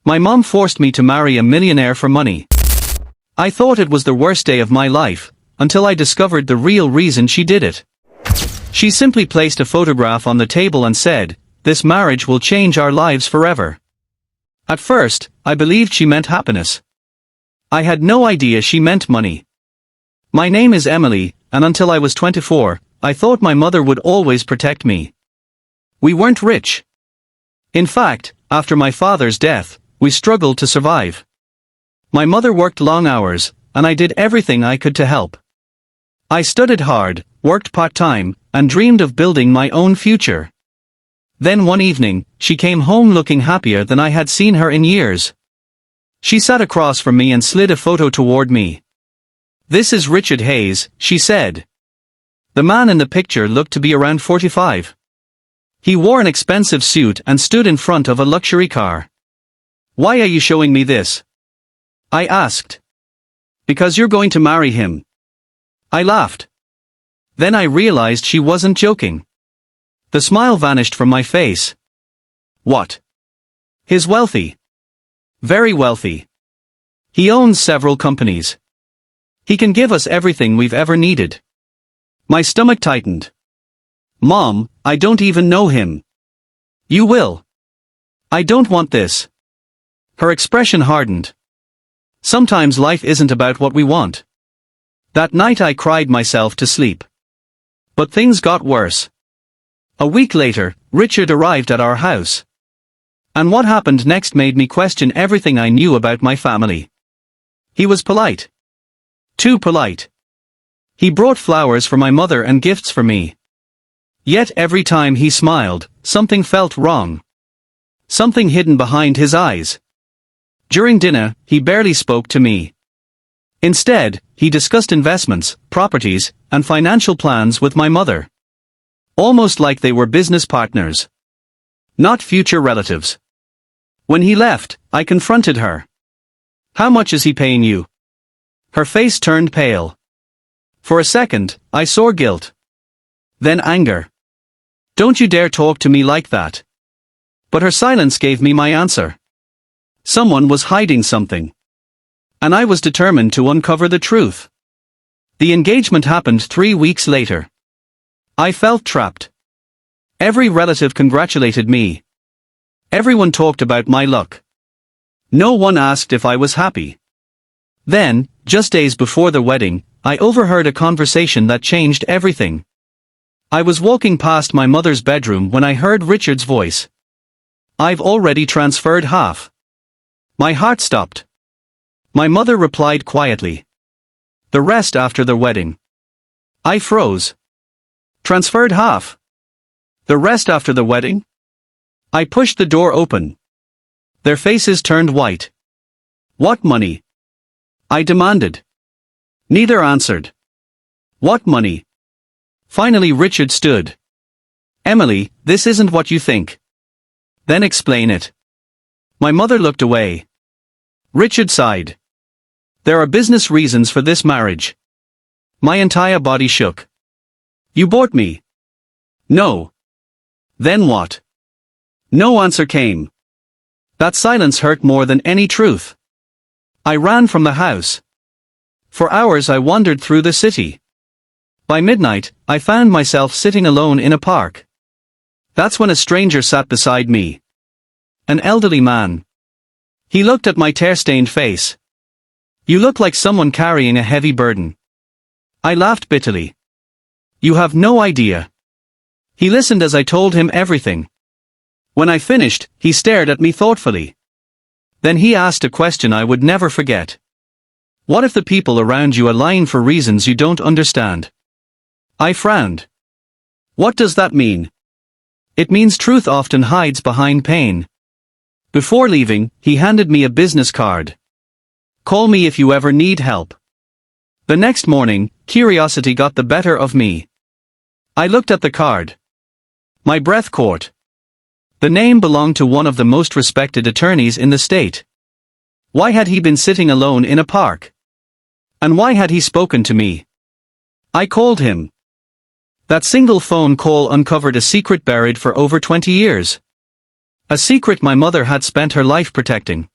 My mom forced me to marry a millionaire for money. I thought it was the worst day of my life, until I discovered the real reason she did it. She simply placed a photograph on the table and said, "This marriage will change our lives forever." At first, I believed she meant happiness. I had no idea she meant money. My name is Emily, and until I was 24, I thought my mother would always protect me. We weren't rich. In fact, after my father's death, we struggled to survive. My mother worked long hours, and I did everything I could to help. I studied hard, worked part-time, and dreamed of building my own future. Then one evening, she came home looking happier than I had seen her in years. She sat across from me and slid a photo toward me. "This is Richard Hayes," she said. The man in the picture looked to be around 45. He wore an expensive suit and stood in front of a luxury car. "Why are you showing me this?" I asked. "Because you're going to marry him." I laughed. Then I realized she wasn't joking. The smile vanished from my face. "What? He's wealthy. Very wealthy. He owns several companies. He can give us everything we've ever needed." My stomach tightened. "Mom, I don't even know him." "You will." "I don't want this." Her expression hardened. Sometimes life isn't about what we want. That night I cried myself to sleep. But things got worse. A week later, Richard arrived at our house. And what happened next made me question everything I knew about my family. He was polite. Too polite. He brought flowers for my mother and gifts for me. Yet every time he smiled, something felt wrong. Something hidden behind his eyes. During dinner, he barely spoke to me. Instead, he discussed investments, properties, and financial plans with my mother. Almost like they were business partners. Not future relatives. When he left, I confronted her. "How much is he paying you?" Her face turned pale. For a second, I saw guilt. Then anger. "Don't you dare talk to me like that." But her silence gave me my answer. Someone was hiding something. And I was determined to uncover the truth. The engagement happened 3 weeks later. I felt trapped. Every relative congratulated me. Everyone talked about my luck. No one asked if I was happy. Then, just days before the wedding, I overheard a conversation that changed everything. I was walking past my mother's bedroom when I heard Richard's voice. "I've already transferred half." My heart stopped. My mother replied quietly. "The rest after the wedding." I froze. Transferred half? The rest after the wedding? I pushed the door open. Their faces turned white. "What money?" I demanded. Neither answered. "What money?" Finally Richard stood. "Emily, this isn't what you think." "Then explain it." My mother looked away. Richard sighed. "There are business reasons for this marriage." My entire body shook. "You bought me." "No." "Then what?" No answer came. That silence hurt more than any truth. I ran from the house. For hours I wandered through the city. By midnight, I found myself sitting alone in a park. That's when a stranger sat beside me. An elderly man. He looked at my tear-stained face. "You look like someone carrying a heavy burden." I laughed bitterly. "You have no idea." He listened as I told him everything. When I finished, he stared at me thoughtfully. Then he asked a question I would never forget. "What if the people around you are lying for reasons you don't understand?" I frowned. "What does that mean?" "It means truth often hides behind pain." Before leaving, he handed me a business card. "Call me if you ever need help." The next morning, curiosity got the better of me. I looked at the card. My breath caught. The name belonged to one of the most respected attorneys in the state. Why had he been sitting alone in a park? And why had he spoken to me? I called him. That single phone call uncovered a secret buried for over 20 years. A secret my mother had spent her life protecting.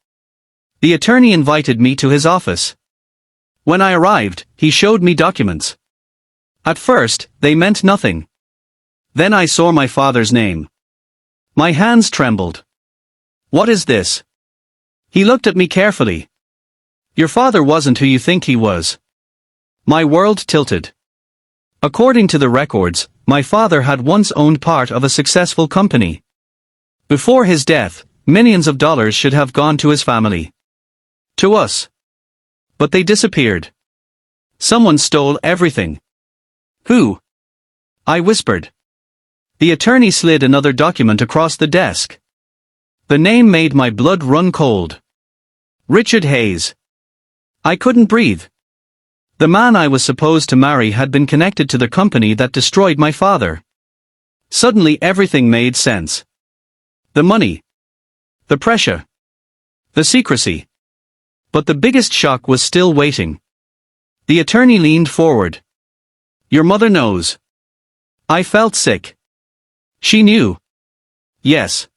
The attorney invited me to his office. When I arrived, he showed me documents. At first, they meant nothing. Then I saw my father's name. My hands trembled. What is this? He looked at me carefully. Your father wasn't who you think he was. My world tilted. According to the records, my father had once owned part of a successful company. Before his death, millions of dollars should have gone to his family. To us. But they disappeared. Someone stole everything. Who? I whispered. The attorney slid another document across the desk. The name made my blood run cold. Richard Hayes. I couldn't breathe. The man I was supposed to marry had been connected to the company that destroyed my father. Suddenly everything made sense. The money. The pressure. The secrecy. But the biggest shock was still waiting. The attorney leaned forward. Your mother knows. I felt sick. She knew. Yes.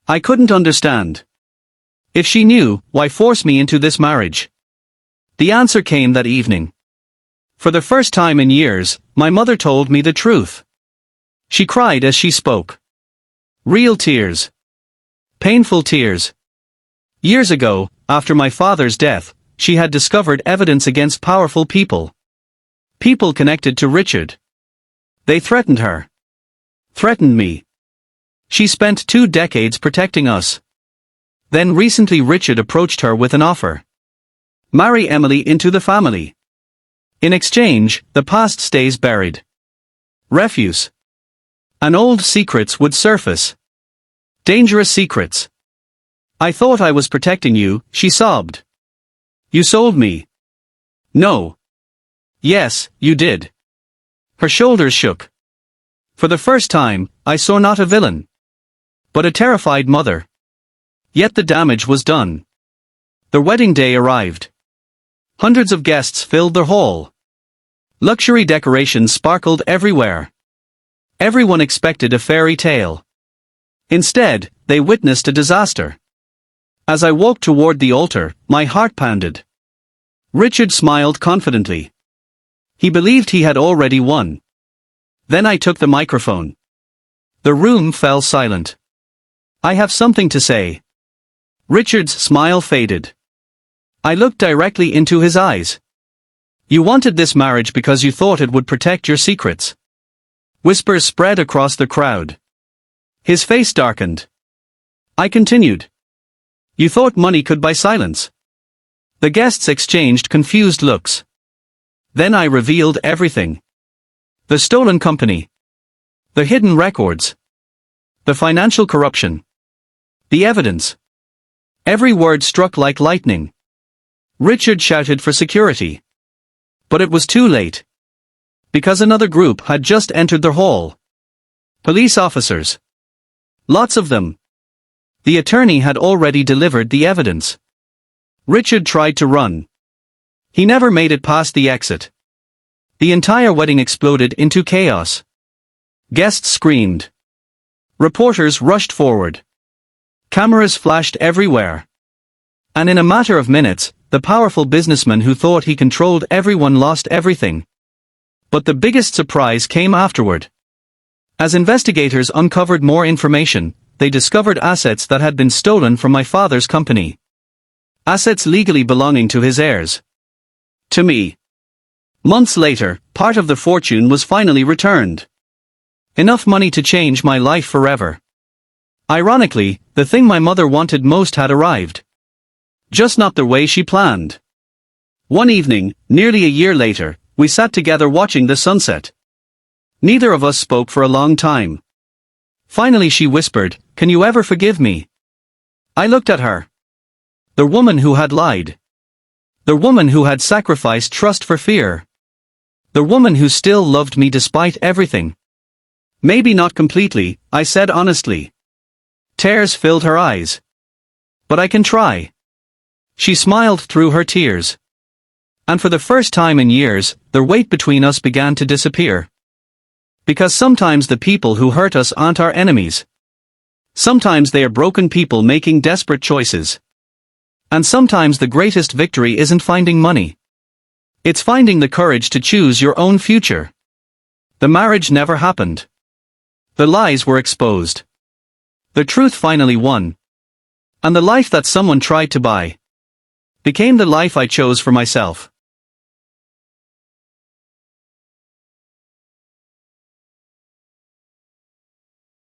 I couldn't understand. If she knew, why force me into this marriage? The answer came that evening. For the first time in years, my mother told me the truth. She cried as she spoke. Real tears. Painful tears. Years ago, after my father's death, she had discovered evidence against powerful people. People connected to Richard. They threatened her. Threatened me. She spent 2 decades protecting us. Then recently Richard approached her with an offer. Marry Emily into the family. In exchange, the past stays buried. Refuse. And old secrets would surface. Dangerous secrets. I thought I was protecting you, she sobbed. You sold me. No. Yes, you did. Her shoulders shook. For the first time, I saw not a villain, but a terrified mother. Yet the damage was done. The wedding day arrived. Hundreds of guests filled the hall. Luxury decorations sparkled everywhere. Everyone expected a fairy tale. Instead, they witnessed a disaster. As I walked toward the altar, my heart pounded. Richard smiled confidently. He believed he had already won. Then I took the microphone. The room fell silent. I have something to say. Richard's smile faded. I looked directly into his eyes. You wanted this marriage because you thought it would protect your secrets. Whispers spread across the crowd. His face darkened. I continued. You thought money could buy silence. The guests exchanged confused looks. Then I revealed everything. The stolen company. The hidden records. The financial corruption. The evidence. Every word struck like lightning. Richard shouted for security. But it was too late. Because another group had just entered the hall. Police officers. Lots of them. The attorney had already delivered the evidence. Richard tried to run. He never made it past the exit. The entire wedding exploded into chaos. Guests screamed. Reporters rushed forward. Cameras flashed everywhere. And in a matter of minutes, the powerful businessman who thought he controlled everyone lost everything. But the biggest surprise came afterward. As investigators uncovered more information, they discovered assets that had been stolen from my father's company. Assets legally belonging to his heirs. To me. Months later, part of the fortune was finally returned. Enough money to change my life forever. Ironically, the thing my mother wanted most had arrived. Just not the way she planned. One evening, nearly a year later, we sat together watching the sunset. Neither of us spoke for a long time. Finally she whispered, "Can you ever forgive me?" I looked at her. The woman who had lied. The woman who had sacrificed trust for fear. The woman who still loved me despite everything. Maybe not completely, I said honestly. Tears filled her eyes. But I can try. She smiled through her tears. And for the first time in years, the weight between us began to disappear. Because sometimes the people who hurt us aren't our enemies. Sometimes they are broken people making desperate choices. And sometimes the greatest victory isn't finding money. It's finding the courage to choose your own future. The marriage never happened. The lies were exposed. The truth finally won. And the life that someone tried to buy became the life I chose for myself.